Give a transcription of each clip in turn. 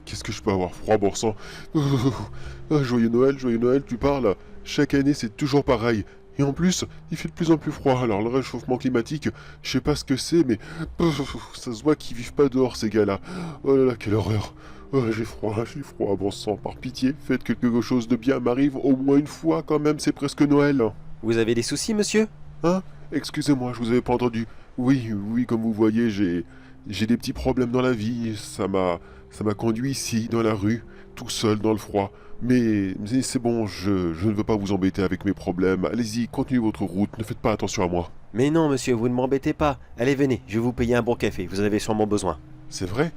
Qu'est-ce que je peux avoir froid, bon sang. Joyeux Noël, tu parles. Chaque année, c'est toujours pareil. Et en plus, il fait de plus en plus froid. Alors le réchauffement climatique, je sais pas ce que c'est, mais ça se voit qu'ils vivent pas dehors, ces gars-là. Oh là là, quelle horreur. Oh, j'ai froid, bon sang, par pitié, faites que quelque chose de bien m'arrive au moins une fois quand même, c'est presque Noël. Vous avez des soucis, monsieur? Hein? Excusez-moi, je vous avais pas entendu. Oui, oui, comme vous voyez, j'ai des petits problèmes dans la vie. Ça m'a conduit ici, dans la rue, tout seul, dans le froid. Mais c'est bon, je ne veux pas vous embêter avec mes problèmes. Allez-y, continuez votre route, ne faites pas attention à moi. Mais non, monsieur, vous ne m'embêtez pas. Allez, venez, je vais vous payer un bon café, vous en avez sûrement besoin. C'est vrai?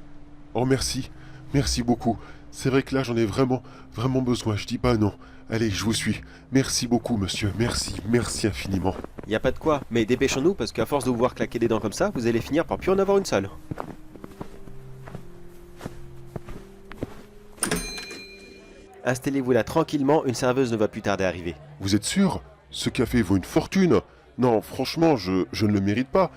Oh, merci. Merci beaucoup. C'est vrai que là, j'en ai vraiment, vraiment besoin. Je dis pas non. Allez, je vous suis. Merci beaucoup, monsieur. Merci, merci infiniment. Y a pas de quoi, mais dépêchons-nous parce qu'à force de vous voir claquer des dents comme ça, vous allez finir par plus en avoir une seule. Installez-vous là tranquillement, une serveuse ne va plus tarder à arriver. Vous êtes sûr? Ce café vaut une fortune. Non, franchement, je ne le mérite pas.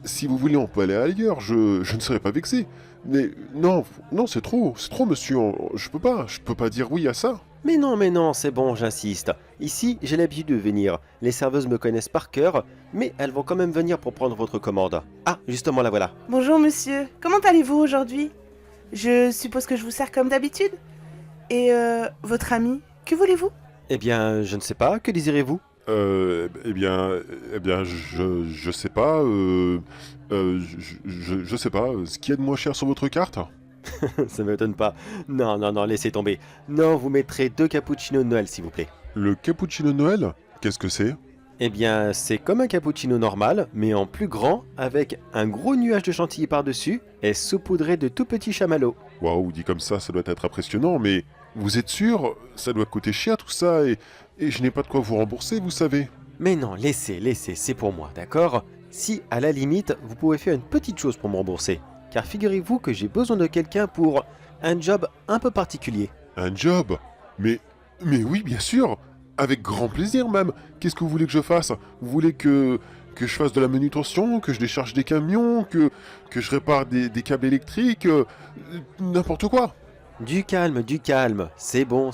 Si vous voulez, on peut aller ailleurs. Je ne serai pas vexé. Mais non, non, c'est trop, monsieur. Je peux pas dire oui à ça. Mais non, c'est bon, j'insiste. Ici, j'ai l'habitude de venir. Les serveuses me connaissent par cœur, mais elles vont quand même venir pour prendre votre commande. Ah, justement, la voilà. Bonjour monsieur, comment allez-vous aujourd'hui? Je suppose que je vous sers comme d'habitude? Et votre ami, que voulez-vous? Eh bien, je ne sais pas, que désirez-vous? Je sais pas. Je sais pas. Ce qu'il y a de moins cher sur votre carte? Ça m'étonne pas. Non, laissez tomber. Non, vous mettrez 2 cappuccinos de Noël, s'il vous plaît. Le cappuccino de Noël? Qu'est-ce que c'est? Eh bien, c'est comme un cappuccino normal, mais en plus grand, avec un gros nuage de chantilly par-dessus et saupoudré de tout petits chamallows. Waouh, dit comme ça doit être impressionnant, mais vous êtes sûr? Ça doit coûter cher tout ça, et je n'ai pas de quoi vous rembourser, vous savez. Mais non, laissez, c'est pour moi, d'accord? Si, à la limite, vous pouvez faire une petite chose pour me rembourser. Car figurez-vous que j'ai besoin de quelqu'un pour un job un peu particulier. Un job? Mais oui, bien sûr. Avec grand plaisir même. Qu'est-ce que vous voulez que je fasse? Vous voulez que je fasse de la manutention, que je décharge des camions, que je répare des câbles électriques, n'importe quoi. Du calme, c'est bon.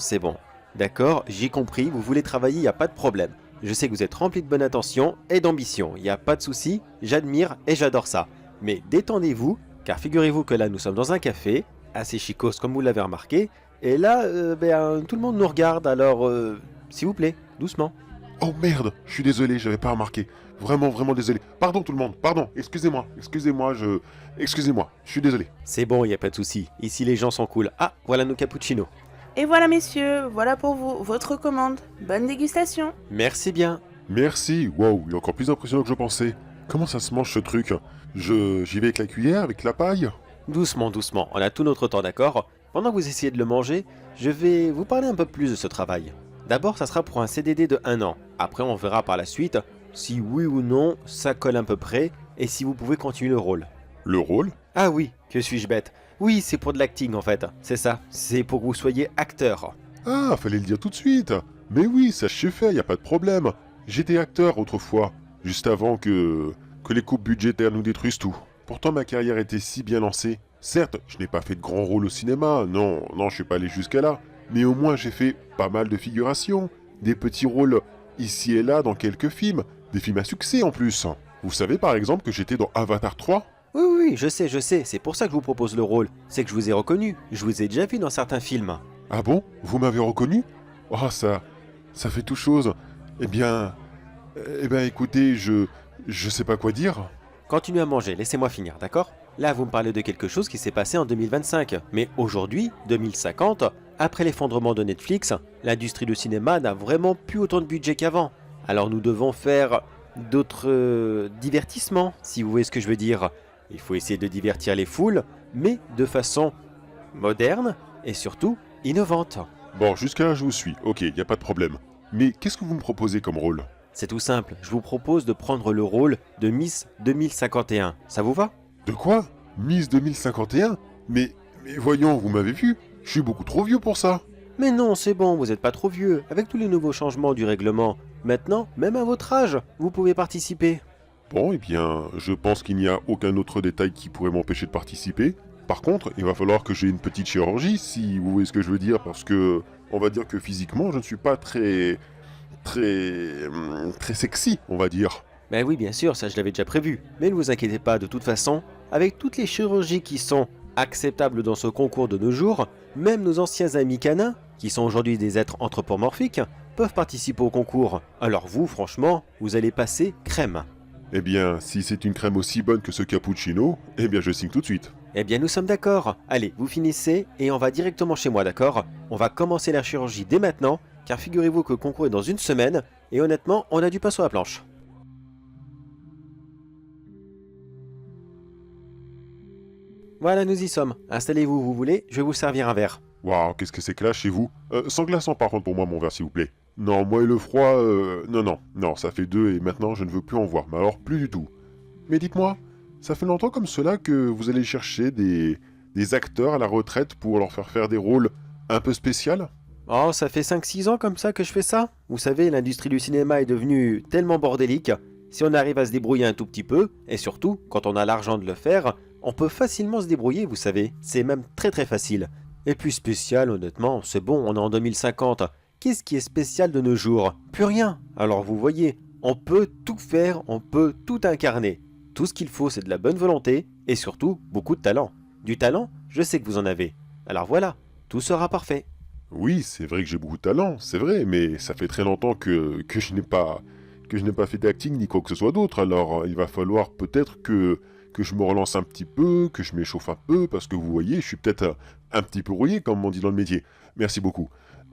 D'accord, j'ai compris, vous voulez travailler, y a pas de problème. Je sais que vous êtes rempli de bonne intention et d'ambition, y a pas de souci, j'admire et j'adore ça. Mais détendez-vous, car figurez-vous que là nous sommes dans un café, assez chicos comme vous l'avez remarqué, et là, tout le monde nous regarde, alors s'il vous plaît, doucement. Oh merde, je suis désolé, j'avais pas remarqué. Vraiment, vraiment désolé. Pardon tout le monde, pardon, excusez-moi, je suis désolé. C'est bon, y a pas de souci, ici les gens sont cool. Ah, voilà nos cappuccinos. Et voilà messieurs, voilà pour vous, votre commande. Bonne dégustation. Merci bien. Merci, waouh, il est encore plus impressionnant que je pensais. Comment ça se mange ce truc? J'y vais avec la cuillère, avec la paille? Doucement, on a tout notre temps, d'accord? Pendant que vous essayez de le manger, je vais vous parler un peu plus de ce travail. D'abord, ça sera pour un CDD de 1 an. Après, on verra par la suite si oui ou non ça colle à peu près et si vous pouvez continuer le rôle. Le rôle? Ah oui, que suis-je bête. Oui, c'est pour de l'acting en fait, c'est ça. C'est pour que vous soyez acteur. Ah, fallait le dire tout de suite. Mais oui, ça je sais faire, y a pas de problème. J'étais acteur autrefois, juste avant que les coupes budgétaires nous détruisent tout. Pourtant ma carrière était si bien lancée. Certes, je n'ai pas fait de grands rôles au cinéma, non, je suis pas allé jusqu'à là. Mais au moins j'ai fait pas mal de figurations, des petits rôles ici et là dans quelques films, des films à succès en plus. Vous savez par exemple que j'étais dans Avatar 3? Oui, je sais, c'est pour ça que je vous propose le rôle. C'est que je vous ai reconnu, je vous ai déjà vu dans certains films. Ah bon? Vous m'avez reconnu? Oh ça fait tout chose. Eh bien écoutez, je sais pas quoi dire. Continuez à manger, laissez-moi finir, d'accord? Là, vous me parlez de quelque chose qui s'est passé en 2025. Mais aujourd'hui, 2050, après l'effondrement de Netflix, l'industrie du cinéma n'a vraiment plus autant de budget qu'avant. Alors nous devons faire d'autres divertissements, si vous voyez ce que je veux dire. Il faut essayer de divertir les foules, mais de façon moderne et surtout innovante. Bon, jusqu'à là je vous suis, ok, y a pas de problème. Mais qu'est-ce que vous me proposez comme rôle? C'est tout simple, je vous propose de prendre le rôle de Miss 2051. Ça vous va? De quoi? Miss 2051? Mais voyons, vous m'avez vu? Je suis beaucoup trop vieux pour ça. Mais non, c'est bon, vous n'êtes pas trop vieux. Avec tous les nouveaux changements du règlement, maintenant, même à votre âge, vous pouvez participer. Bon, eh bien, je pense qu'il n'y a aucun autre détail qui pourrait m'empêcher de participer. Par contre, il va falloir que j'ai une petite chirurgie, si vous voyez ce que je veux dire, parce que on va dire que physiquement, je ne suis pas très sexy, on va dire. Ben oui, bien sûr, ça je l'avais déjà prévu. Mais ne vous inquiétez pas, de toute façon, avec toutes les chirurgies qui sont acceptables dans ce concours de nos jours, même nos anciens amis canins, qui sont aujourd'hui des êtres anthropomorphiques, peuvent participer au concours. Alors vous, franchement, vous allez passer crème. Eh bien, si c'est une crème aussi bonne que ce cappuccino, eh bien je signe tout de suite. Eh bien, nous sommes d'accord. Allez, vous finissez et on va directement chez moi, d'accord? On va commencer la chirurgie dès maintenant, car figurez-vous que le concours est dans une semaine, et honnêtement, on a du pain sur la planche. Voilà, nous y sommes. Installez-vous où vous voulez, je vais vous servir un verre. Waouh, qu'est-ce que c'est que là chez vous? Sans glaçons par contre pour moi, mon verre, s'il vous plaît. Non, moi et le froid, non, ça fait deux et maintenant je ne veux plus en voir, mais alors plus du tout. Mais dites-moi, ça fait longtemps comme cela que vous allez chercher des acteurs à la retraite pour leur faire des rôles un peu spéciaux? Oh, ça fait 5-6 ans comme ça que je fais ça. Vous savez, l'industrie du cinéma est devenue tellement bordélique. Si on arrive à se débrouiller un tout petit peu, et surtout, quand on a l'argent de le faire, on peut facilement se débrouiller, vous savez. C'est même très très facile. Et puis spécial, honnêtement, c'est bon, on est en 2050. Qu'est-ce qui est spécial de nos jours? Plus rien. Alors vous voyez, on peut tout faire, on peut tout incarner. Tout ce qu'il faut, c'est de la bonne volonté, et surtout, beaucoup de talent. Du talent, je sais que vous en avez. Alors voilà, tout sera parfait. Oui, c'est vrai que j'ai beaucoup de talent, c'est vrai, mais ça fait très longtemps que je n'ai pas fait d'acting ni quoi que ce soit d'autre, alors il va falloir peut-être que je me relance un petit peu, que je m'échauffe un peu, parce que vous voyez, je suis peut-être un petit peu rouillé, comme on dit dans le métier. Merci beaucoup.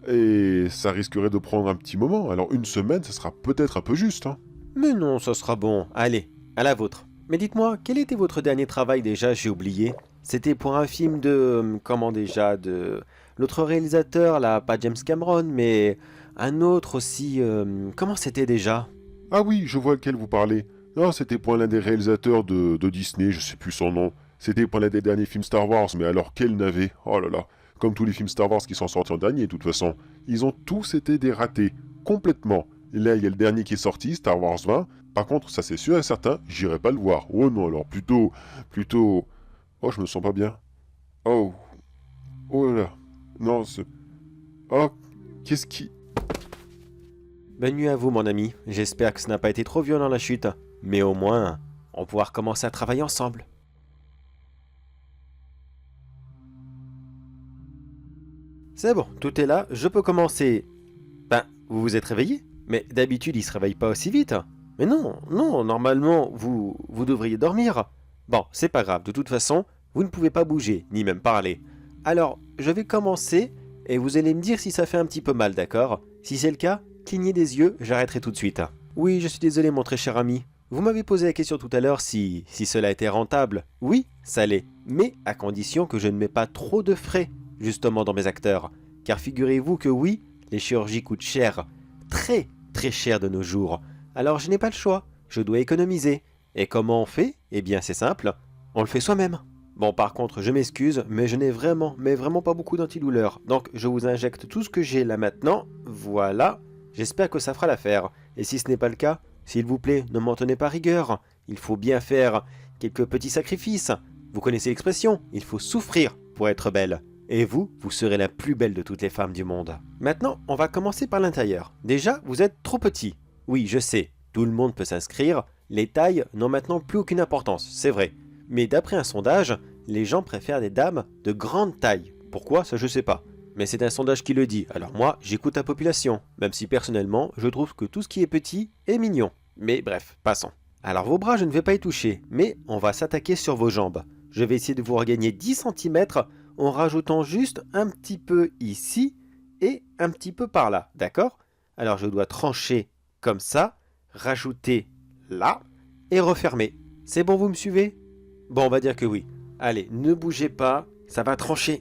Et ça risquerait de prendre un petit moment, alors une semaine, ça sera peut-être un peu juste, hein. Mais non, ça sera bon. Allez, à la vôtre. Mais dites-moi, quel était votre dernier travail déjà? J'ai oublié. C'était pour un film de... Comment déjà? De... L'autre réalisateur, là, pas James Cameron, mais un autre aussi... Comment c'était déjà? Ah oui, je vois lequel vous parlez. Non, c'était pour l'un des réalisateurs de Disney, je sais plus son nom. C'était pour l'un des derniers films Star Wars, mais alors quel navet. Oh là là. Comme tous les films Star Wars qui sont sortis en dernier, de toute façon. Ils ont tous été des ratés. Complètement. Et là, il y a le dernier qui est sorti, Star Wars 20. Par contre, ça c'est sûr et certain, j'irai pas le voir. Oh non, alors plutôt... Oh, je me sens pas bien. Oh. Oh là là. Non, c'est... Oh, qu'est-ce qui... Bonne nuit à vous, mon ami. J'espère que ce n'a pas été trop violent la chute. Mais au moins, on va pouvoir commencer à travailler ensemble. C'est bon, tout est là, je peux commencer. Ben, vous vous êtes réveillé? Mais d'habitude, il se réveille pas aussi vite. Mais non, non, normalement, vous devriez dormir. Bon, c'est pas grave, de toute façon, vous ne pouvez pas bouger, ni même parler. Alors, je vais commencer, et vous allez me dire si ça fait un petit peu mal, d'accord? Si c'est le cas, clignez des yeux, j'arrêterai tout de suite. Oui, je suis désolé, mon très cher ami. Vous m'avez posé la question tout à l'heure si cela était rentable. Oui, ça l'est, mais à condition que je ne mets pas trop de frais, justement, dans mes acteurs. Car figurez-vous que oui, les chirurgies coûtent cher, très très cher de nos jours. Alors je n'ai pas le choix, je dois économiser. Et comment on fait? Eh bien c'est simple, on le fait soi-même. Bon par contre, je m'excuse, mais je n'ai vraiment, mais vraiment pas beaucoup d'antidouleurs. Donc je vous injecte tout ce que j'ai là maintenant, voilà. J'espère que ça fera l'affaire. Et si ce n'est pas le cas, s'il vous plaît, ne m'en tenez pas rigueur. Il faut bien faire quelques petits sacrifices. Vous connaissez l'expression, il faut souffrir pour être belle. Et vous, vous serez la plus belle de toutes les femmes du monde. Maintenant, on va commencer par l'intérieur. Déjà, vous êtes trop petit. Oui, je sais, tout le monde peut s'inscrire. Les tailles n'ont maintenant plus aucune importance, c'est vrai. Mais d'après un sondage, les gens préfèrent des dames de grande taille. Pourquoi? Ça je sais pas. Mais c'est un sondage qui le dit, alors moi, j'écoute la population. Même si personnellement, je trouve que tout ce qui est petit est mignon. Mais bref, passons. Alors vos bras, je ne vais pas y toucher, mais on va s'attaquer sur vos jambes. Je vais essayer de vous regagner 10 cm en rajoutant juste un petit peu ici et un petit peu par là, d'accord? Alors je dois trancher comme ça, rajouter là et refermer. C'est bon, vous me suivez? Bon, on va dire que oui. Allez, ne bougez pas, ça va trancher.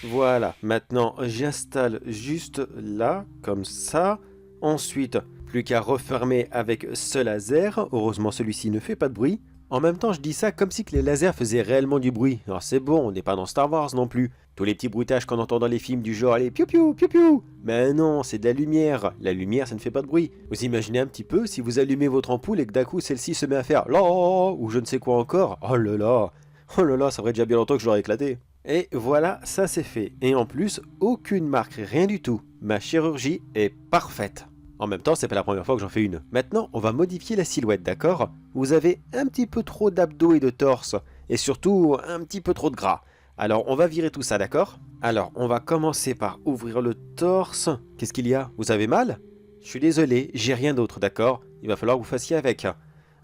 Voilà, maintenant j'installe juste là, comme ça. Ensuite, plus qu'à refermer avec ce laser. Heureusement, celui-ci ne fait pas de bruit. En même temps, je dis ça comme si que les lasers faisaient réellement du bruit. Alors c'est bon, on n'est pas dans Star Wars non plus. Tous les petits bruitages qu'on entend dans les films du genre les piou piou piou piou. Mais non, c'est de la lumière. La lumière, ça ne fait pas de bruit. Vous imaginez un petit peu si vous allumez votre ampoule et que d'un coup celle-ci se met à faire là ou je ne sais quoi encore. Oh là là, ça ferait déjà bien longtemps que je l'aurais éclaté. Et voilà, ça c'est fait. Et en plus, aucune marque, rien du tout. Ma chirurgie est parfaite. En même temps, c'est pas la première fois que j'en fais une. Maintenant, on va modifier la silhouette, d'accord? Vous avez un petit peu trop d'abdos et de torse. Et surtout, un petit peu trop de gras. Alors, on va virer tout ça, d'accord? Alors, on va commencer par ouvrir le torse. Qu'est-ce qu'il y a? Vous avez mal? Je suis désolé, j'ai rien d'autre, d'accord? Il va falloir que vous fassiez avec.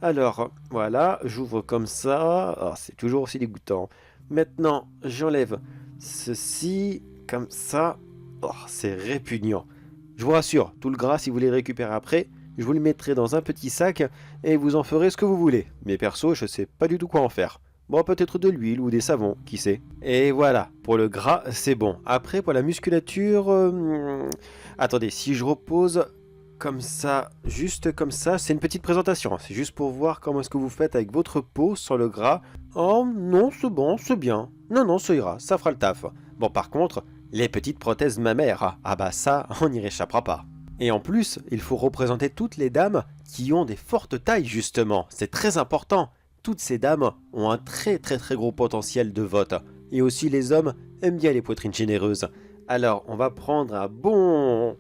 Alors, voilà, j'ouvre comme ça. Oh, c'est toujours aussi dégoûtant. Maintenant, j'enlève ceci, comme ça. Oh, c'est répugnant. Je vous rassure, tout le gras, si vous voulez le récupérer après, je vous le mettrai dans un petit sac et vous en ferez ce que vous voulez. Mais perso, je sais pas du tout quoi en faire. Bon, peut-être de l'huile ou des savons, qui sait. Et voilà, pour le gras, c'est bon. Après, pour la musculature... Attendez, si je repose comme ça, juste comme ça, c'est une petite présentation. C'est juste pour voir comment est-ce que vous faites avec votre peau sans le gras. Oh non, c'est bon, c'est bien. Non, ça ira, ça fera le taf. Bon, par contre, les petites prothèses mammaires, ah bah ça, on n'y réchappera pas. Et en plus, il faut représenter toutes les dames qui ont des fortes tailles justement. C'est très important. Toutes ces dames ont un très gros potentiel de vote. Et aussi les hommes aiment bien les poitrines généreuses. Alors, on va prendre un bon...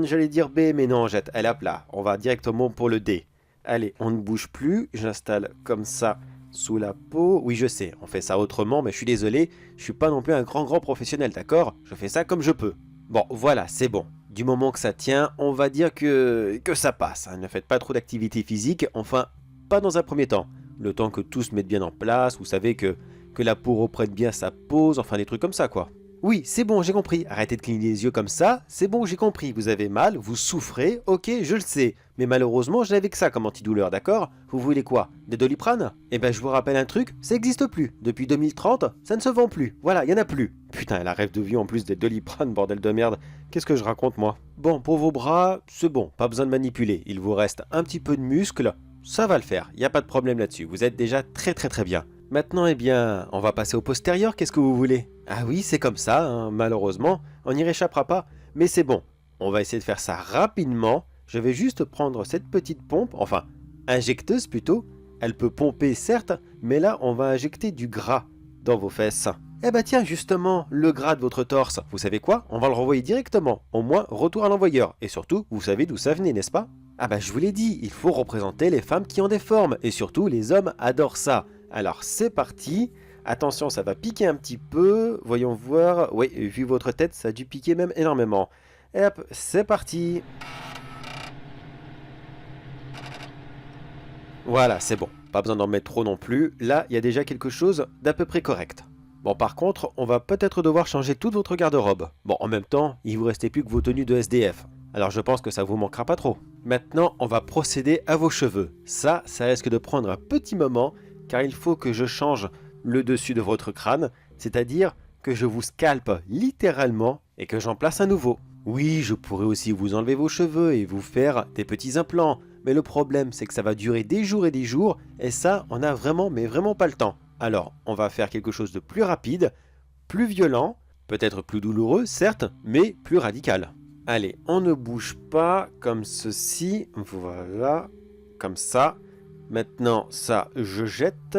J'allais dire B, mais non, jette, elle a plat. On va directement pour le D. Allez, on ne bouge plus. J'installe comme ça sous la peau. Oui, je sais, on fait ça autrement, mais je suis désolé. Je suis pas non plus un grand professionnel, d'accord? Je fais ça comme je peux. Bon, voilà, c'est bon. Du moment que ça tient, on va dire que ça passe. Ne faites pas trop d'activité physique, enfin, pas dans un premier temps. Le temps que tout se mette bien en place, vous savez que la peau reprenne bien sa pose, enfin des trucs comme ça quoi. Oui, c'est bon, j'ai compris. Arrêtez de cligner les yeux comme ça. C'est bon, j'ai compris. Vous avez mal, vous souffrez, ok, je le sais. Mais malheureusement, je n'avais que ça comme antidouleur, d'accord? Vous voulez quoi? Des Doliprane? Eh ben, je vous rappelle un truc, ça n'existe plus. Depuis 2030, ça ne se vend plus. Voilà, il n'y en a plus. Putain, elle a rêve de vie en plus des Doliprane, bordel de merde. Qu'est-ce que je raconte, moi? Bon, pour vos bras, c'est bon, pas besoin de manipuler. Il vous reste un petit peu de muscle. Ça va le faire, il n'y a pas de problème là-dessus. Vous êtes déjà très bien. Maintenant, eh bien, on va passer au postérieur, qu'est-ce que vous voulez? Ah oui, c'est comme ça, hein, malheureusement, on n'y réchappera pas, mais c'est bon. On va essayer de faire ça rapidement. Je vais juste prendre cette petite pompe, enfin, injecteuse plutôt. Elle peut pomper, certes, mais là, on va injecter du gras dans vos fesses. Eh bah tiens, justement, le gras de votre torse, vous savez quoi? On va le renvoyer directement. Au moins, retour à l'envoyeur. Et surtout, vous savez d'où ça venait, n'est-ce pas? Ah bah je vous l'ai dit, il faut représenter les femmes qui ont des formes. Et surtout, les hommes adorent ça. Alors c'est parti. Attention, ça va piquer un petit peu. Voyons voir. Oui, vu votre tête, ça a dû piquer même énormément. Et hop, c'est parti. Voilà, c'est bon. Pas besoin d'en mettre trop non plus. Là, il y a déjà quelque chose d'à peu près correct. Bon, par contre, on va peut-être devoir changer toute votre garde-robe. Bon, en même temps, il vous restait plus que vos tenues de SDF. Alors je pense que ça vous manquera pas trop. Maintenant, on va procéder à vos cheveux. Ça risque de prendre un petit moment, car il faut que je change le dessus de votre crâne, c'est-à-dire que je vous scalpe littéralement et que j'en place un nouveau. Oui, je pourrais aussi vous enlever vos cheveux et vous faire des petits implants, mais le problème c'est que ça va durer des jours, et ça, on n'a vraiment, mais vraiment pas le temps. Alors, on va faire quelque chose de plus rapide, plus violent, peut-être plus douloureux, certes, mais plus radical. Allez, on ne bouge pas, comme ceci, voilà, comme ça. Maintenant, ça, je jette,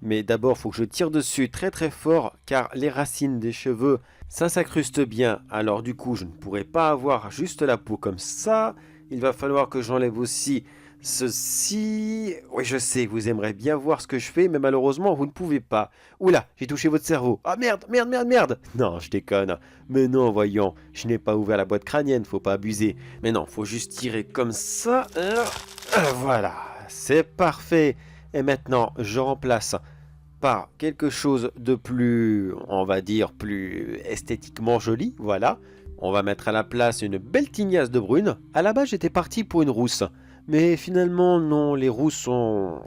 mais d'abord, il faut que je tire dessus très fort, car les racines des cheveux, ça s'incruste bien. Alors du coup, je ne pourrai pas avoir juste la peau comme ça. Il va falloir que j'enlève aussi ceci. Oui, je sais, vous aimeriez bien voir ce que je fais, mais malheureusement, vous ne pouvez pas. Oula, j'ai touché votre cerveau. Ah merde. Non, je déconne. Mais non, voyons, je n'ai pas ouvert la boîte crânienne, faut pas abuser. Mais non, faut juste tirer comme ça. Voilà, c'est parfait. Et maintenant, je remplace par quelque chose de plus, on va dire, plus esthétiquement joli. Voilà. On va mettre à la place une belle tignasse de brune. À la base, j'étais parti pour une rousse. Mais finalement, non, les rousses sont,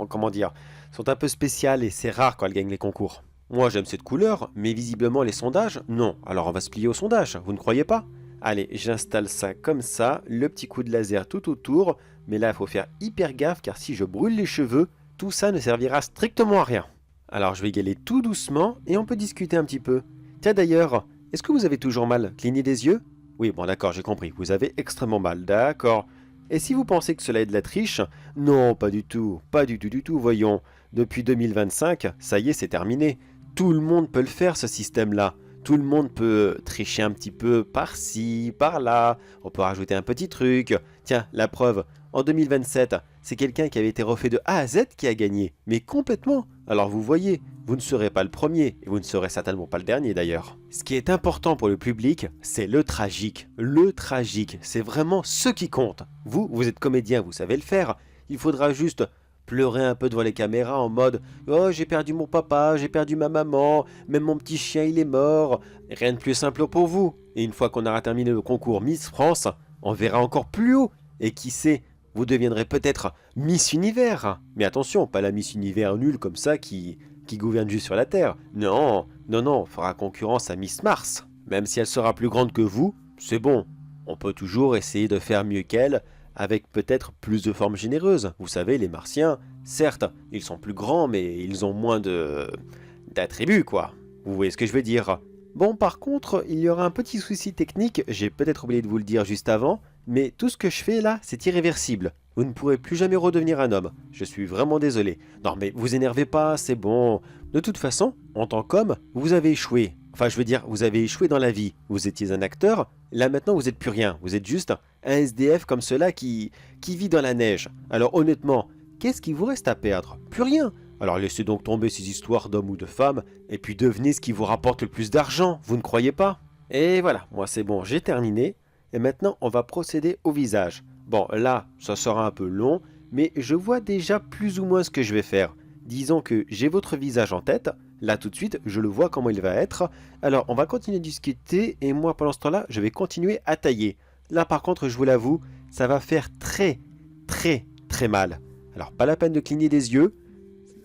sont un peu spéciales et c'est rare quand elles gagnent les concours. Moi, j'aime cette couleur, mais visiblement les sondages, non. Alors on va se plier au sondage, vous ne croyez pas? Allez, j'installe ça comme ça, le petit coup de laser tout autour. Mais là, il faut faire hyper gaffe car si je brûle les cheveux, tout ça ne servira strictement à rien. Alors je vais y aller tout doucement et on peut discuter un petit peu. Tiens d'ailleurs, Est-ce que vous avez toujours mal? Clignez des yeux? Oui, bon d'accord, j'ai compris. Vous avez extrêmement mal, d'accord. Et si vous pensez que cela est de la triche? Non, pas du tout. Pas du tout, voyons. Depuis 2025, ça y est, c'est terminé. Tout le monde peut le faire, ce système-là. Tout le monde peut tricher un petit peu par-ci, par-là. On peut rajouter un petit truc. Tiens, la preuve. En 2027, c'est quelqu'un qui avait été refait de A à Z qui a gagné. Mais complètement. Alors vous voyez, vous ne serez pas le premier. Et vous ne serez certainement pas le dernier d'ailleurs. Ce qui est important pour le public, c'est le tragique. Le tragique, c'est vraiment ce qui compte. Vous êtes comédien, vous savez le faire. Il faudra juste pleurer un peu devant les caméras en mode « Oh, j'ai perdu mon papa, j'ai perdu ma maman, même mon petit chien, il est mort. » Rien de plus simple pour vous. Et une fois qu'on aura terminé le concours Miss France, on verra encore plus haut. Et qui sait, vous deviendrez peut-être Miss Univers. Mais attention, pas la Miss Univers nulle comme ça qui gouverne juste sur la Terre. Non, on fera concurrence à Miss Mars. Même si elle sera plus grande que vous, c'est bon. On peut toujours essayer de faire mieux qu'elle, avec peut-être plus de formes généreuses. Vous savez, les Martiens, certes, ils sont plus grands, mais ils ont moins d'attributs, quoi. Vous voyez ce que je veux dire? Bon, par contre, il y aura un petit souci technique, j'ai peut-être oublié de vous le dire juste avant, mais tout ce que je fais là, c'est irréversible. Vous ne pourrez plus jamais redevenir un homme. Je suis vraiment désolé. Non mais vous énervez pas, c'est bon. De toute façon, en tant qu'homme, vous avez échoué. Enfin, je veux dire, vous avez échoué dans la vie. Vous étiez un acteur, là maintenant vous n'êtes plus rien. Vous êtes juste un SDF comme cela qui vit dans la neige. Alors honnêtement, qu'est-ce qui vous reste à perdre? Plus rien. Alors laissez donc tomber ces histoires d'hommes ou de femmes, et puis devenez ce qui vous rapporte le plus d'argent, vous ne croyez pas? Et voilà, moi c'est bon, j'ai terminé. Et maintenant, on va procéder au visage. Bon, là, ça sera un peu long, mais je vois déjà plus ou moins ce que je vais faire. Disons que j'ai votre visage en tête. Là, tout de suite, je le vois comment il va être. Alors, on va continuer à discuter, et moi, pendant ce temps-là, je vais continuer à tailler. Là, par contre, je vous l'avoue, ça va faire très mal. Alors, pas la peine de cligner des yeux.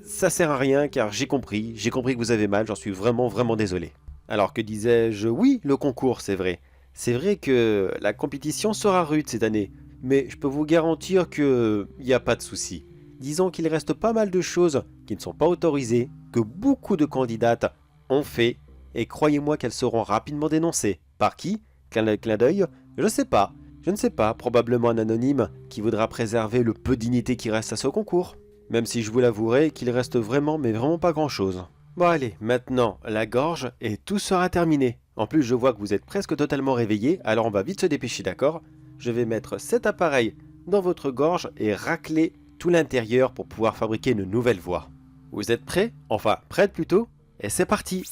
Ça sert à rien, car j'ai compris que vous avez mal, j'en suis vraiment désolé. Alors, que disais-je? Oui, le concours, c'est vrai. C'est vrai que la compétition sera rude cette année, mais je peux vous garantir qu'il n'y a pas de souci. Disons qu'il reste pas mal de choses qui ne sont pas autorisées, que beaucoup de candidates ont fait, et croyez-moi qu'elles seront rapidement dénoncées. Par qui? Clin d'œil? Je ne sais pas, probablement un anonyme qui voudra préserver le peu de dignité qui reste à ce concours. Même si je vous l'avouerai qu'il reste vraiment pas grand-chose. Bon allez, maintenant la gorge et tout sera terminé. En plus, je vois que vous êtes presque totalement réveillé, alors on va vite se dépêcher, d'accord? Je vais mettre cet appareil dans votre gorge et racler tout l'intérieur pour pouvoir fabriquer une nouvelle voix. Vous êtes prêts? Enfin, prête plutôt? Et c'est parti!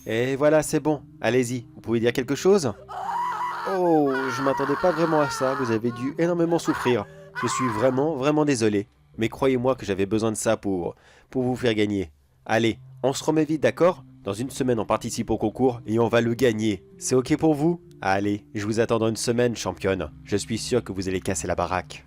Et voilà, c'est bon. Allez-y, vous pouvez dire quelque chose? Oh, je m'attendais pas vraiment à ça, vous avez dû énormément souffrir. Je suis vraiment désolé. Mais croyez-moi que j'avais besoin de ça pour vous faire gagner. Allez, on se remet vite, d'accord? Dans une semaine, on participe au concours et on va le gagner. C'est ok pour vous? Allez, je vous attends dans une semaine, championne. Je suis sûr que vous allez casser la baraque.